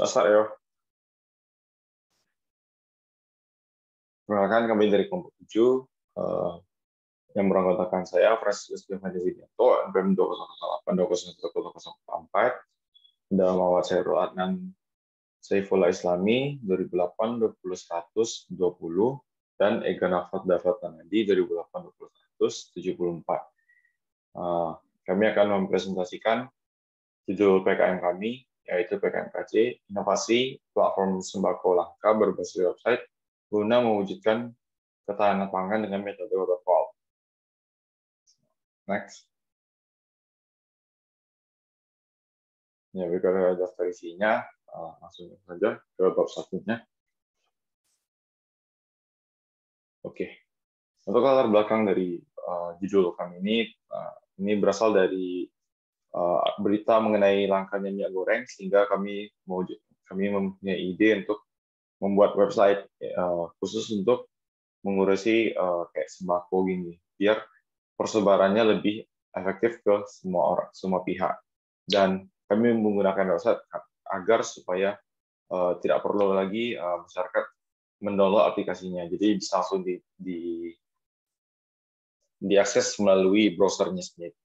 Start ya. Perkenalkan kami dari kelompok 7 yang beranggotakan saya, Francis Devandesidianto, NPM 208201004, dalam awal saya Adnan Saifullah Islami 2008-202120 dan Ega Nafat Dafat Tanadi 2008-2074. Kami akan mempresentasikan judul PKM kami, yaitu PKMKC, Inovasi Platform Sembako Langka berbasis website guna mewujudkan ketahanan pangan dengan metode waterfall. Next. Ya, berikut daftar isinya. Langsung saja ke bab satunya. Oke. Untuk latar belakang dari judul kami ini berasal dari berita mengenai langkanya minyak goreng, sehingga kami mempunyai ide untuk membuat website khusus untuk mengurusi kayak sembako gini, biar persebarannya lebih efektif ke semua pihak. Dan kami menggunakan website agar supaya tidak perlu lagi masyarakat mendownload aplikasinya, jadi bisa langsung diakses melalui browsernya sendiri.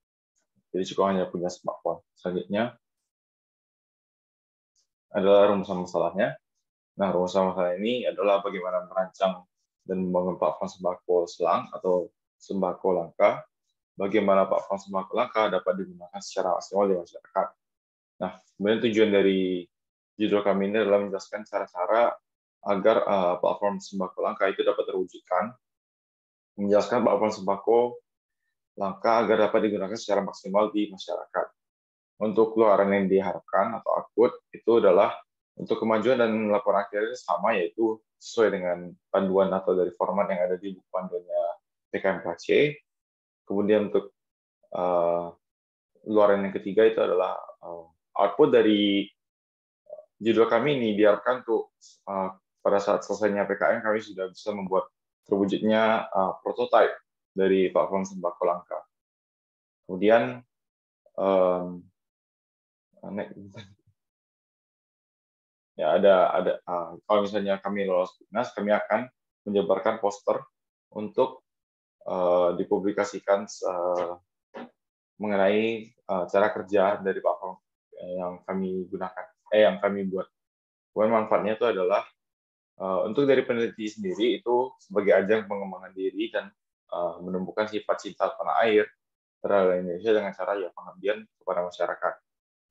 Jadi cukup hanya punya smartphone. Selanjutnya adalah rumusan masalahnya. Nah, rumusan masalah ini adalah bagaimana merancang dan membangun platform sembako selang atau sembako langka. Bagaimana platform sembako langka dapat digunakan secara maksimal di masyarakat. Nah, kemudian tujuan dari judul kami ini adalah menjelaskan cara-cara agar platform sembako langka itu dapat terwujudkan, menjelaskan platform sembako langka agar dapat digunakan secara maksimal di masyarakat. Untuk keluaran yang diharapkan atau output itu adalah untuk kemajuan dan laporan akhirnya sama, yaitu sesuai dengan panduan atau dari format yang ada di buku panduannya PKMKC. Kemudian untuk luaran yang ketiga itu adalah output dari judul kami ini diharapkan untuk pada saat selesainya PKM kami sudah bisa membuat terwujudnya prototipe dari platform sembako langka. Kemudian ya ada kalau misalnya kami lolos PIPNAS, kami akan menyebarkan poster untuk dipublikasikan mengenai cara kerja dari platform yang kami gunakan, yang kami buat. Kemudian manfaatnya itu adalah untuk dari peneliti sendiri itu sebagai ajang pengembangan diri dan menumbuhkan sifat cinta tanah air terhadap Indonesia dengan cara ya pengabdian kepada masyarakat.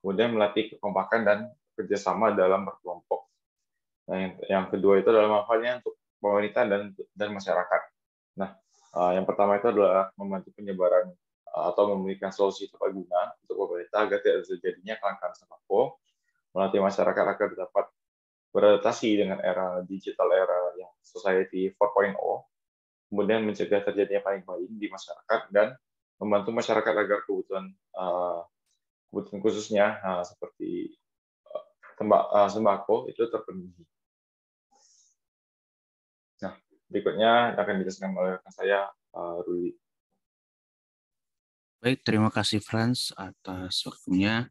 Kemudian melatih kekompakan dan kerjasama dalam berkelompok. Nah, yang kedua itu adalah manfaatnya untuk pemerintah dan masyarakat. Nah, yang pertama itu adalah membantu penyebaran atau memberikan solusi tepat guna untuk pemerintah agar tidak terjadinya kelangkaan sembako, melatih masyarakat agar dapat beradaptasi dengan era digital, era yang society 4.0, kemudian mencegah terjadinya panik-buying di masyarakat dan membantu masyarakat agar kebutuhan khususnya seperti sembako itu terpenuhi. Nah, berikutnya akan dijelaskan oleh rekan saya, Ruli. Baik, terima kasih Franz atas waktunya.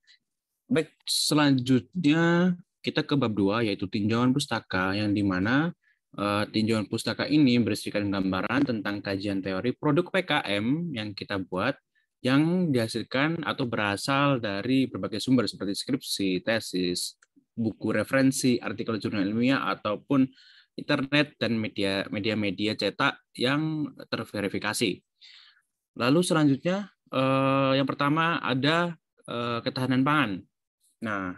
Baik, selanjutnya kita ke bab 2, yaitu tinjauan pustaka, yang dimana tinjauan pustaka ini berisikan gambaran tentang kajian teori produk PKM yang kita buat, yang dihasilkan atau berasal dari berbagai sumber seperti skripsi, tesis, buku referensi, artikel jurnal ilmiah, ataupun internet dan media cetak yang terverifikasi. Lalu selanjutnya, yang pertama ada ketahanan pangan. Nah,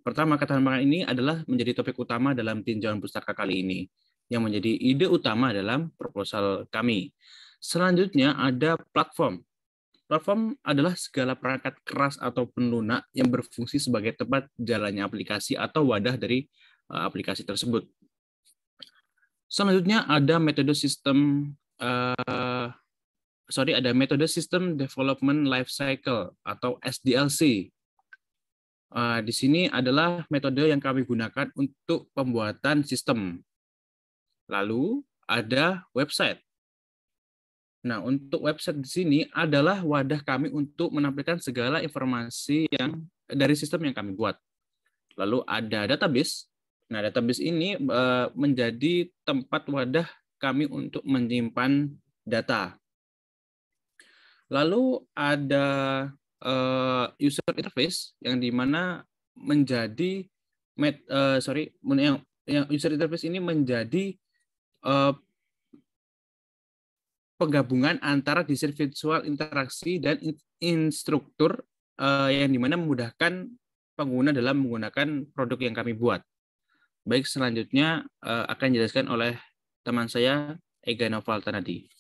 pertama, ketahanan pangan ini adalah menjadi topik utama dalam tinjauan pustaka kali ini, yang menjadi ide utama dalam proposal kami. Selanjutnya ada platform. Platform adalah segala perangkat keras atau pelunak yang berfungsi sebagai tempat jalannya aplikasi atau wadah dari aplikasi tersebut. Selanjutnya ada metode sistem System Development Life Cycle atau SDLC. Di sini adalah metode yang kami gunakan untuk pembuatan sistem. Lalu ada website. Nah, untuk website di sini adalah wadah kami untuk menampilkan segala informasi yang dari sistem yang kami buat. Lalu ada database. Nah, database ini menjadi tempat wadah kami untuk menyimpan data. Lalu ada user interface yang dimana menjadi yang user interface ini menjadi penggabungan antara desain visual interaksi dan instruktur yang dimana memudahkan pengguna dalam menggunakan produk yang kami buat. Baik, selanjutnya akan dijelaskan oleh teman saya, Ega Novalta Nadi.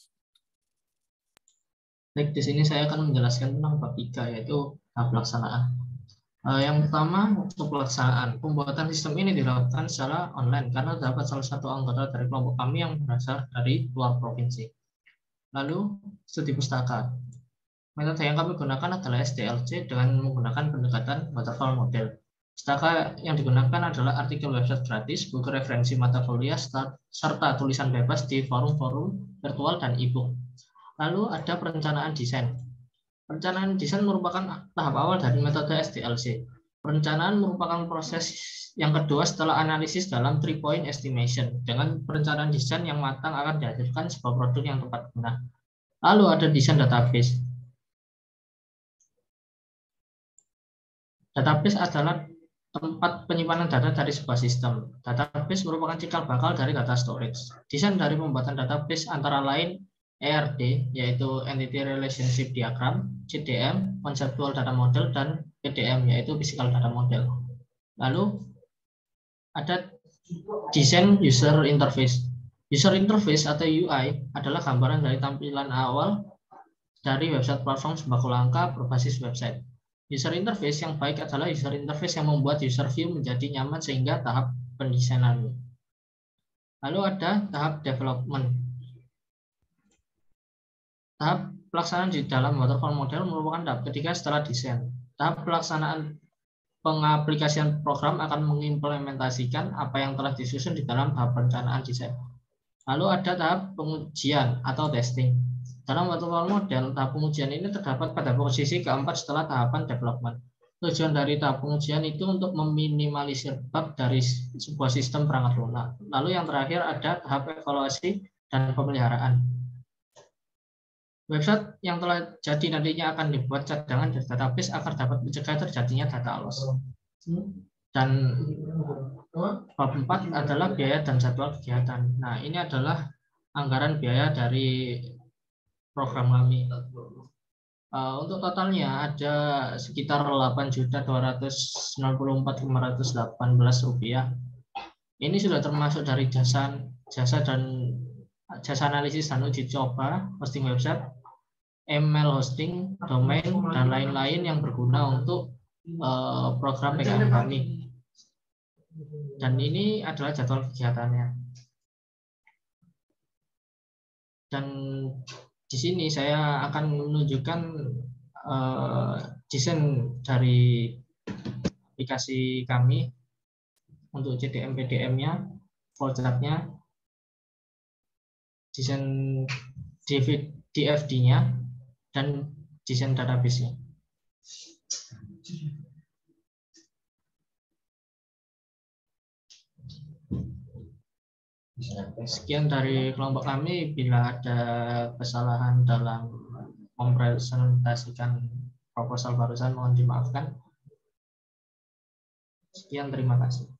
Baik, di sini saya akan menjelaskan tentang bab 3, yaitu tahap pelaksanaan. Yang pertama, untuk pelaksanaan. Pembuatan sistem ini dilakukan secara online karena terdapat salah satu anggota dari kelompok kami yang berasal dari luar provinsi. Lalu, studi pustaka. Metode yang kami gunakan adalah SDLC dengan menggunakan pendekatan waterfall model. Pustaka yang digunakan adalah artikel website gratis, buku referensi mata kuliah, serta tulisan bebas di forum-forum virtual dan e-book. Lalu ada perencanaan desain. Perencanaan desain merupakan tahap awal dari metode SDLC. Perencanaan merupakan proses yang kedua setelah analisis dalam 3-point estimation. Dengan perencanaan desain yang matang akan dihasilkan sebuah produk yang tepat guna. Lalu ada desain database. Database adalah tempat penyimpanan data dari sebuah sistem. Database merupakan cikal bakal dari data storage. Desain dari pembuatan database antara lain ERD, yaitu Entity Relationship Diagram, CDM, Conceptual Data Model, dan PDM, yaitu Physical Data Model. Lalu ada desain user interface. User interface atau UI adalah gambaran dari tampilan awal dari website platform sembako langka berbasis website. User interface yang baik adalah user interface yang membuat user view menjadi nyaman sehingga tahap pendesainan. Lalu ada tahap development. Tahap pelaksanaan di dalam waterfall model merupakan tahap ketiga setelah desain. Tahap pelaksanaan pengaplikasian program akan mengimplementasikan apa yang telah disusun di dalam tahap perencanaan desain. Lalu ada tahap pengujian atau testing. Dalam waterfall model, tahap pengujian ini terdapat pada posisi keempat setelah tahapan development. Tujuan dari tahap pengujian itu untuk meminimalisir bug dari sebuah sistem perangkat lunak. Lalu yang terakhir ada tahap evaluasi dan pemeliharaan. Website yang telah jadi nantinya akan dibuat cadangan dari database agar dapat mencegah terjadinya data loss. Dan bab 4 adalah biaya dan jadwal kegiatan. Nah, ini adalah anggaran biaya dari program kami. Untuk totalnya ada sekitar 8.294.518 rupiah. Ini sudah termasuk dari jasa analisis dan uji coba, hosting website, email hosting, domain, dan lain-lain yang berguna untuk program PKM kami. Dan ini adalah jadwal kegiatannya. Dan di sini saya akan menunjukkan desain dari aplikasi kami untuk CDM PDM-nya, flowchart-nya, desain DFD-nya, dan desain database-nya. Sekian dari kelompok kami. Bila ada kesalahan dalam mempresentasikan proposal barusan, mohon dimaafkan. Sekian, terima kasih.